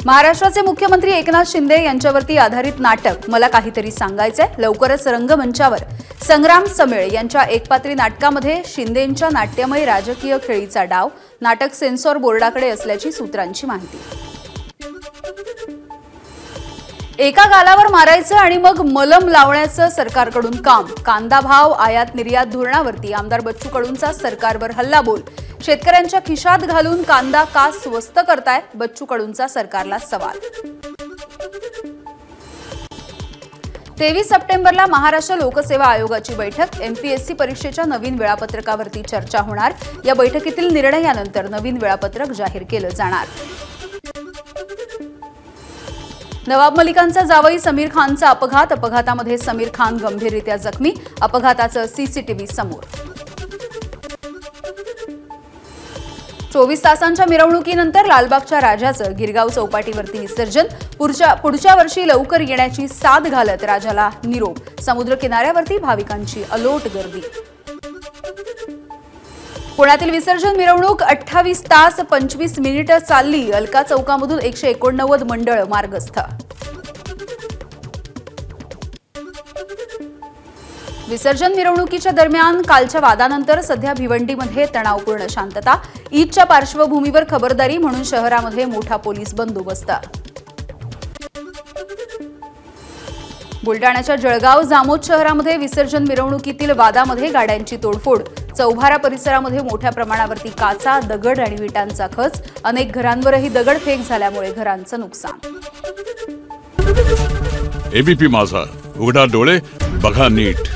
महाराष्ट्राचे मुख्यमंत्री एकनाथ शिंदे यांच्यावरती आधारित नाटक मला काहीतरी सांगायचंय लवकरच रंगमंचावर संग्राम समेळ यांच्या एकपात्री नाटकामध्ये शिंदेंच्या नाट्यमय राजकीय खेळीचा डाव नाटक सेन्सॉर बोर्डाकडे असल्याची सूत्रांची माहिती। एका गालावर मारायचं आणि मग मलम लावण्याचं सरकारकडून काम। कांदा भाव आयात निर्यात धोरणावरती आमदार बच्चू कडूंचा सरकारवर हल्लाबोल। शेतकऱ्यांच्या खिशात घालून कांदा का स्वस्त करताय बच्चू कडूंचा सरकारला सवाल। 23 सप्टेंबरला महाराष्ट्र लोकसेवा आयोगाची बैठक। एमपीएससी परीक्षेच्या नवीन वेळापत्रकावरती चर्चा होणार। या बैठकीतील निर्णयानंतर नवीन वेळापत्रक जाहीर केलं जाणार। नवाब मलिकांचा जावई समीर खानचा अपघात। अपघातामध्ये समीर खान गंभीररित्या जखमी। अपघाताचं सीसीटीव्ही समोर। 24 तासांच्या मिरवणुकीनंतर लालबागच्या राजाचं गिरगाव चौपाटीवरती विसर्जन। पुढच्या वर्षी लवकर येण्याची साथ घालत राजाला निरोप। समुद्र किनाऱ्यावरती भाविकांची अलोट गर्दी। पुण्यातील विसर्जन मिरवणूक 28 तास 25 मिनिटं चालली। अलका चौकामधून 189 मंडळ मार्गस्थ। विसर्जन मिरवणुकीच्या दरम्यान कालच्या वादानंतर सध्या भिवंडीमध्ये तणावपूर्ण शांतता। ईदच्या पार्श्वभूमीवर खबरदारी म्हणून शहरामध्ये मोठा पोलीस बंदोबस्त। बुलडाण्याच्या जळगाव जामोद शहरामध्ये विसर्जन मिरवणुकीतील वादामध्ये गाड्यांची तोडफोड। चौभारा परिसरामध्ये मोठ्या प्रमाणावरती काचा दगड आणि विटांचा खच। अनेक घरांवरही दगडफेक झाल्यामुळे घरांचं नुकसान। एबीपी माझा, उघडा डोळे बघा नीट।